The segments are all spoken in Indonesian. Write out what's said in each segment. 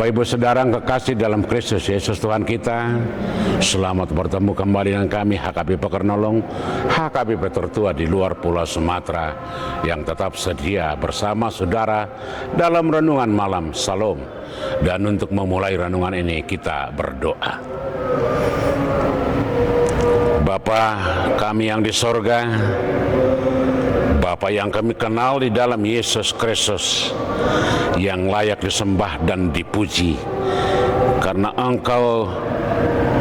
Bapak Ibu Saudara yang kekasih dalam Kristus Yesus Tuhan kita, selamat bertemu kembali dengan kami HKBP Kernolong, HKBP tertua di luar Pulau Sumatera yang tetap sedia bersama saudara dalam renungan malam Salam. Dan untuk memulai renungan ini kita berdoa. Bapa kami yang di sorga, Bapa yang kami kenal di dalam Yesus Kristus, yang layak disembah dan dipuji, karena Engkau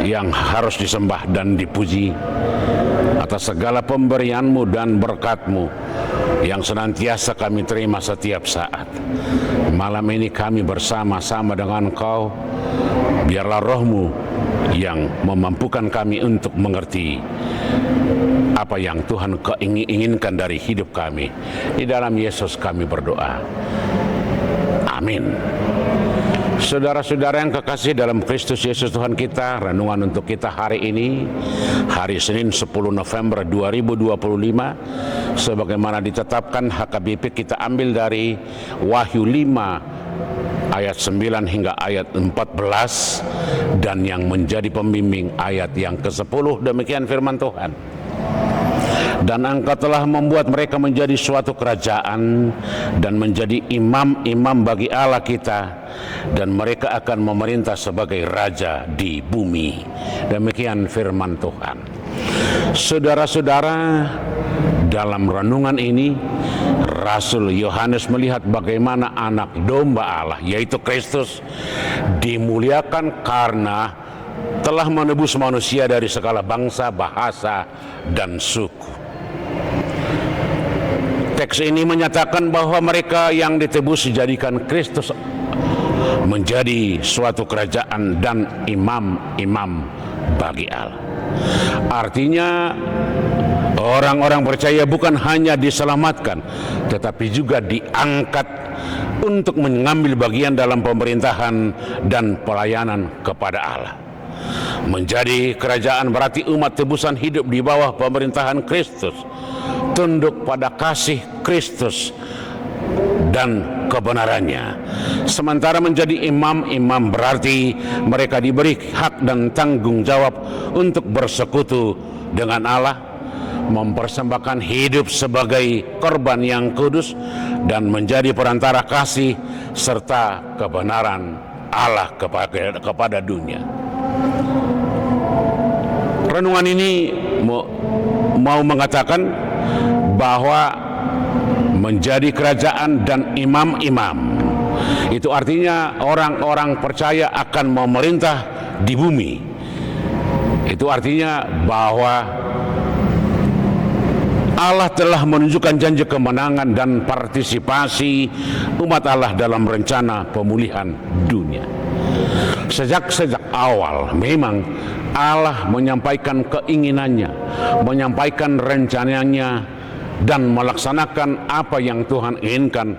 yang harus disembah dan dipuji atas segala pemberian-Mu dan berkat-Mu yang senantiasa kami terima setiap saat. Malam ini kami bersama-sama dengan Engkau, biarlah Roh-Mu yang memampukan kami untuk mengerti apa yang Tuhan inginkan dari hidup kami. Di dalam Yesus kami berdoa. Amin. Saudara-saudara yang kekasih dalam Kristus Yesus Tuhan kita, renungan untuk kita hari ini, hari Senin 10 November 2025, sebagaimana ditetapkan HKBP, kita ambil dari Wahyu 5 ayat 9 hingga ayat 14, dan yang menjadi pembimbing ayat yang ke-10. Demikian firman Tuhan. Dan Engkau telah membuat mereka menjadi suatu kerajaan dan menjadi imam-imam bagi Allah kita, dan mereka akan memerintah sebagai raja di bumi. Demikian firman Tuhan. Saudara-saudara, dalam renungan ini Rasul Yohanes melihat bagaimana anak domba Allah, yaitu Kristus, dimuliakan karena telah menebus manusia dari segala bangsa, bahasa, dan suku. Teks ini menyatakan bahwa mereka yang ditebus dijadikan Kristus menjadi suatu kerajaan dan imam-imam bagi Allah. Artinya orang-orang percaya bukan hanya diselamatkan, tetapi juga diangkat untuk mengambil bagian dalam pemerintahan dan pelayanan kepada Allah. Menjadi kerajaan berarti umat tebusan hidup di bawah pemerintahan Kristus, tunduk pada kasih Kristus dan kebenarannya. Sementara menjadi imam-imam berarti mereka diberi hak dan tanggung jawab untuk bersekutu dengan Allah, mempersembahkan hidup sebagai korban yang kudus, dan menjadi perantara kasih serta kebenaran Allah kepada dunia. Renungan ini mau mengatakan bahwa menjadi kerajaan dan imam-imam itu artinya orang-orang percaya akan memerintah di bumi. Itu artinya bahwa Allah telah menunjukkan janji kemenangan dan partisipasi umat Allah dalam rencana pemulihan dunia. Sejak awal memang Allah menyampaikan keinginannya, menyampaikan rencananya, dan melaksanakan apa yang Tuhan inginkan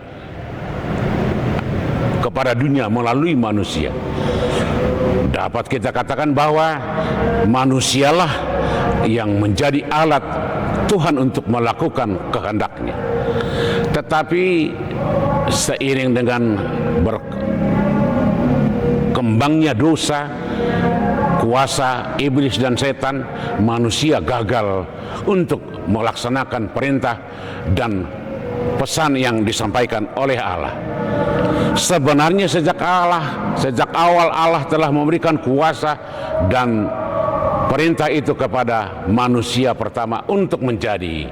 kepada dunia melalui manusia. Dapat kita katakan bahwa manusialah yang menjadi alat Tuhan untuk melakukan kehendaknya. Tetapi seiring dengan berkembangnya dosa, kuasa iblis dan setan, manusia gagal untuk melaksanakan perintah dan pesan yang disampaikan oleh Allah. Sebenarnya sejak awal Allah telah memberikan kuasa dan perintah itu kepada manusia pertama untuk menjaga,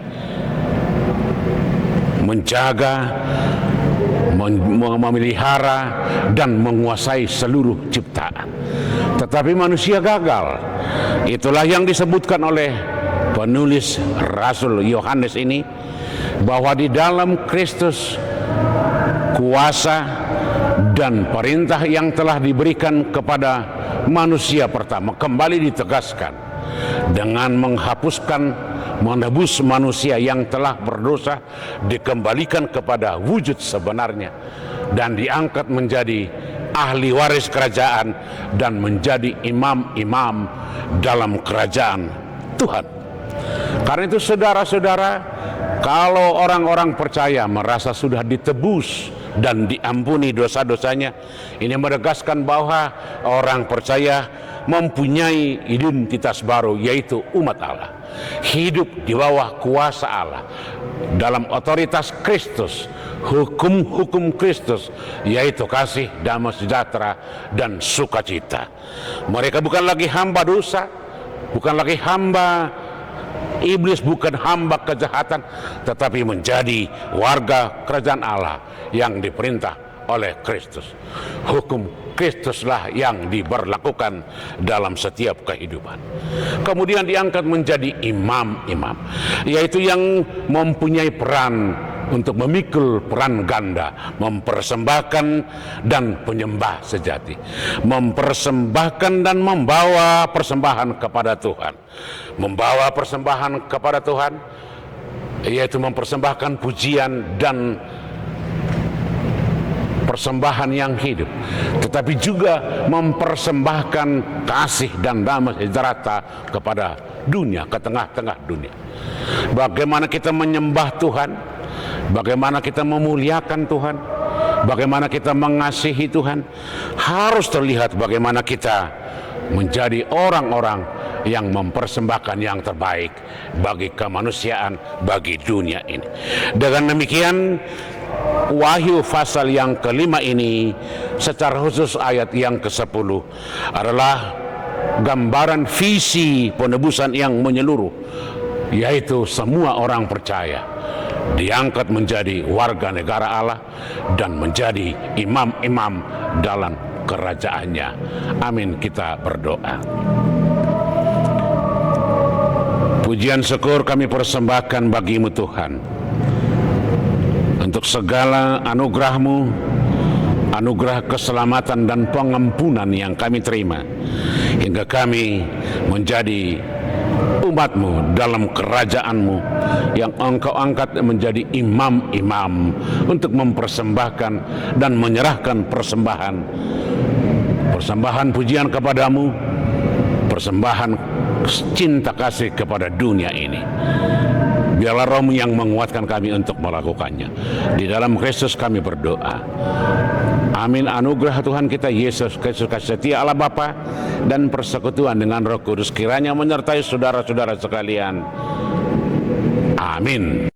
memelihara, dan menguasai seluruh ciptaan. Tetapi manusia gagal. Itulah yang disebutkan oleh penulis Rasul Yohanes ini, bahwa di dalam Kristus kuasa dan perintah yang telah diberikan kepada manusia pertama kembali ditegaskan dengan menebus manusia yang telah berdosa, dikembalikan kepada wujud sebenarnya dan diangkat menjadi ahli waris kerajaan dan menjadi imam-imam dalam kerajaan Tuhan. Karena itu saudara-saudara, kalau orang-orang percaya merasa sudah ditebus dan diampuni dosa-dosanya. Ini menegaskan bahwa orang percaya mempunyai identitas baru, yaitu umat Allah, hidup di bawah kuasa Allah, dalam otoritas Kristus, hukum Kristus, yaitu kasih, damai sejahtera, dan sukacita. Mereka bukan lagi hamba dosa, bukan lagi hamba iblis, bukan hamba kejahatan, tetapi menjadi warga kerajaan Allah yang diperintah oleh Kristus. Hukum Kristuslah yang diberlakukan dalam setiap kehidupan. Kemudian diangkat menjadi imam-imam, yaitu yang mempunyai peran untuk memikul peran ganda, mempersembahkan dan penyembah sejati, mempersembahkan dan membawa persembahan kepada Tuhan. Membawa persembahan kepada Tuhan, yaitu mempersembahkan pujian dan persembahan yang hidup, tetapi juga mempersembahkan kasih dan damai sejahtera kepada dunia, ke tengah-tengah dunia. Bagaimana kita menyembah Tuhan, bagaimana kita memuliakan Tuhan, bagaimana kita mengasihi Tuhan, harus terlihat bagaimana kita menjadi orang-orang yang mempersembahkan yang terbaik bagi kemanusiaan, bagi dunia ini. Dengan demikian, Wahyu pasal yang kelima ini, secara khusus ayat yang ke-10, adalah gambaran visi penebusan yang menyeluruh, yaitu semua orang percaya diangkat menjadi warga negara Allah dan menjadi imam-imam dalam kerajaannya. Amin. Kita berdoa. Pujian syukur kami persembahkan bagimu Tuhan, untuk segala anugerah-Mu, anugerah keselamatan dan pengampunan yang kami terima, hingga kami menjadi umat-Mu dalam kerajaan-Mu yang Engkau angkat menjadi imam-imam untuk mempersembahkan dan menyerahkan persembahan pujian kepadamu, persembahan cinta kasih kepada dunia ini. Biarlah Roh-Mu yang menguatkan kami untuk melakukannya. Di dalam Kristus kami berdoa. Amin. Anugerah Tuhan kita Yesus Kristus, kasih setia Allah Bapa, dan persekutuan dengan Roh Kudus kiranya menyertai saudara-saudara sekalian. Amin.